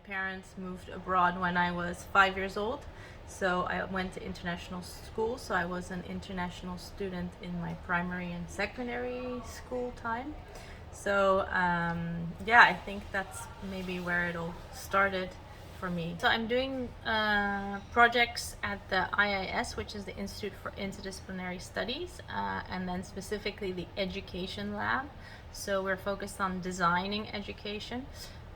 parents moved abroad when I was 5 years old. So I went to international school. So I was an international student in my primary and secondary school time. So yeah, I think that's maybe where it all started for me. So I'm doing projects at the IIS, which is the Institute for Interdisciplinary Studies, and then specifically the Education Lab. So we're focused on designing education.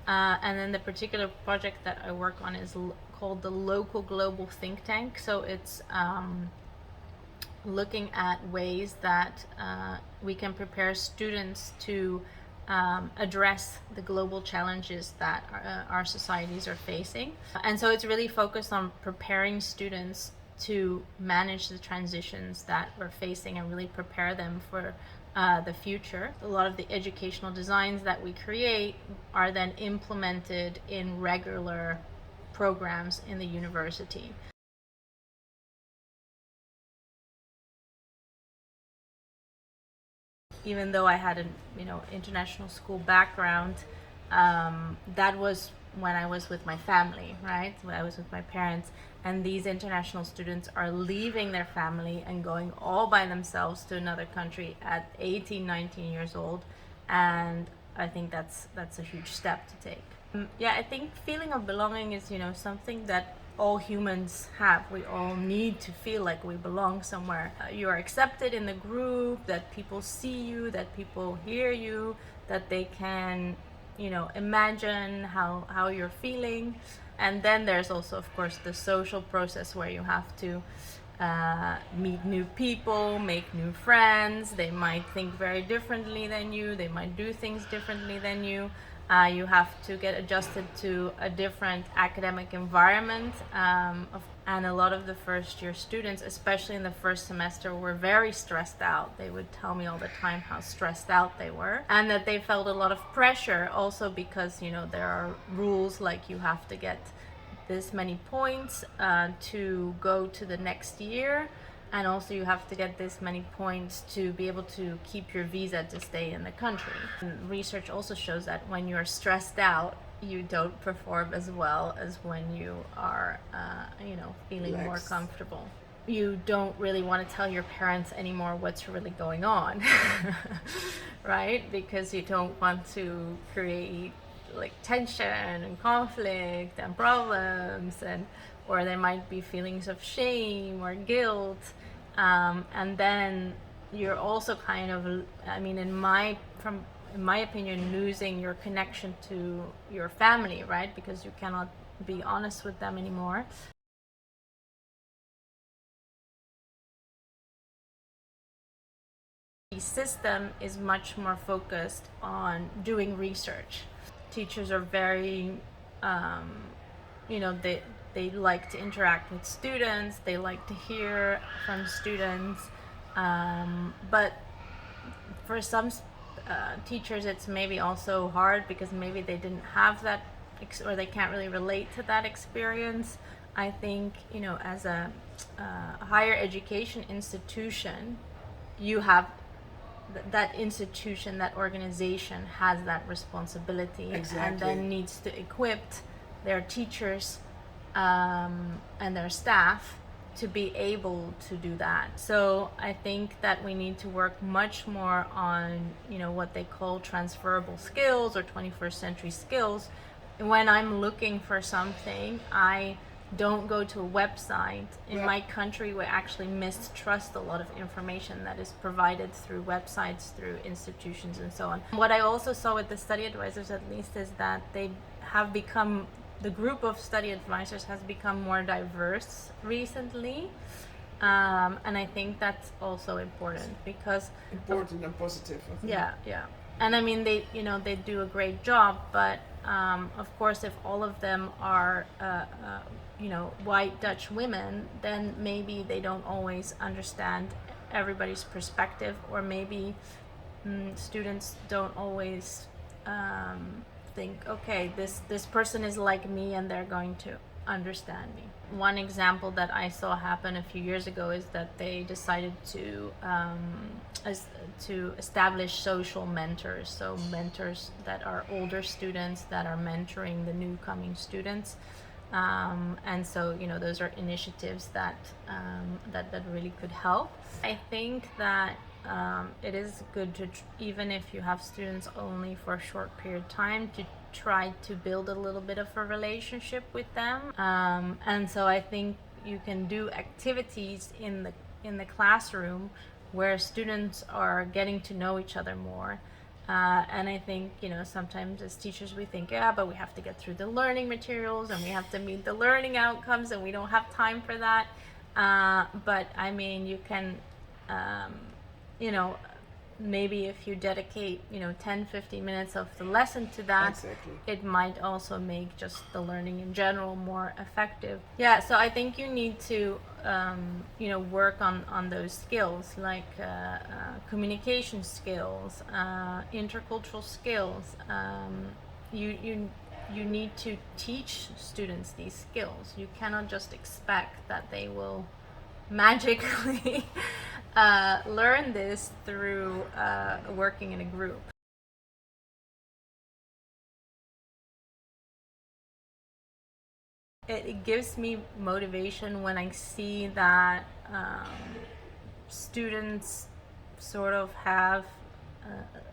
And then the particular project that I work on is called the Local Global Think Tank. So it's looking at ways that we can prepare students to address the global challenges that our societies are facing. And so it's really focused on preparing students to manage the transitions that we're facing and really prepare them for the future. A lot of the educational designs that we create are then implemented in regular programs in the university. Even though I had an international school background, that was when I was with my family, right? When I was with my parents, and these international students are leaving their family and going all by themselves to another country at 18, 19 years old, and I think that's a huge step to take. Yeah, I think feeling of belonging is something that all humans have. We all need to feel like we belong somewhere. You are accepted in the group, that people see you, that people hear you, that they can imagine how you're feeling. And then there's also, of course, the social process where you have to meet new people, make new friends. They might think very differently than you, they might do things differently than you. You have to get adjusted to a different academic environment. And a lot of the first year students, especially in the first semester, were very stressed out. They would tell me all the time how stressed out they were, and that they felt a lot of pressure also because there are rules like you have to get this many points to go to the next year, and also you have to get this many points to be able to keep your visa to stay in the country. And research also shows that when you're stressed out, you don't perform as well as when you are feeling more comfortable. You don't really want to tell your parents anymore what's really going on, right? Because you don't want to create like tension and conflict and problems, or there might be feelings of shame or guilt, and then you're also kind of, in my opinion, losing your connection to your family, right? Because you cannot be honest with them anymore. The system is much more focused on doing research. Teachers are very, they like to interact with students, they like to hear from students, but for some teachers it's maybe also hard because maybe they didn't have that or they can't really relate to that experience. I think as a higher education institution, you have that institution, that organization has that responsibility. Exactly. And then needs to equip their teachers and their staff to be able to do that. So I think that we need to work much more on what they call transferable skills or 21st century skills. When I'm looking for something, I don't go to a website. In my country, we actually mistrust a lot of information that is provided through websites, through institutions, and so on. What I also saw with the study advisors, at least, is that they have become, the group of study advisors has become more diverse recently. And I think that's also important because important and positive, I think. yeah. And they do a great job, but of course, if all of them are white Dutch women, then maybe they don't always understand everybody's perspective, or maybe students don't always think, okay, this person is like me and they're going to understand me. One example that I saw happen a few years ago is that they decided to establish social mentors, so mentors that are older students that are mentoring the new coming students. And so, those are initiatives that really could help. I think that it is good to, even if you have students only for a short period of time, to try to build a little bit of a relationship with them. And so I think you can do activities in the classroom where students are getting to know each other more. And I think, sometimes as teachers we think, yeah, but we have to get through the learning materials and we have to meet the learning outcomes and we don't have time for that. But I mean, you can, maybe if you dedicate 10-15 minutes of the lesson to that, Exactly. it might also make just the learning in general more effective. Yeah, so I think you need to work on those skills, like communication skills, intercultural skills. You need to teach students these skills. You cannot just expect that they will magically learn this through working in a group. It gives me motivation when I see that students sort of have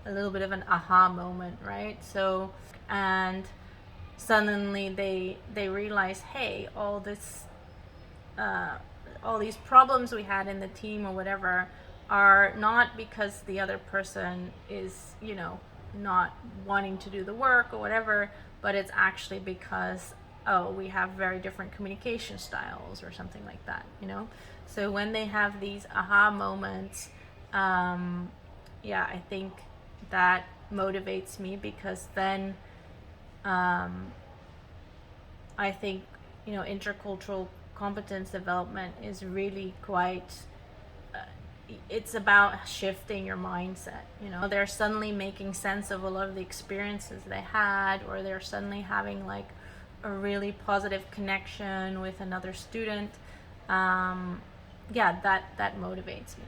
a little bit of an aha moment, right? So, and suddenly they realize, hey, all these problems we had in the team or whatever are not because the other person is, not wanting to do the work or whatever, but it's actually because, oh, we have very different communication styles or something like that, So when they have these aha moments, I think that motivates me, because then I think, intercultural competence development is really quite, it's about shifting your mindset. They're suddenly making sense of a lot of the experiences they had, or they're suddenly having like a really positive connection with another student. That motivates me.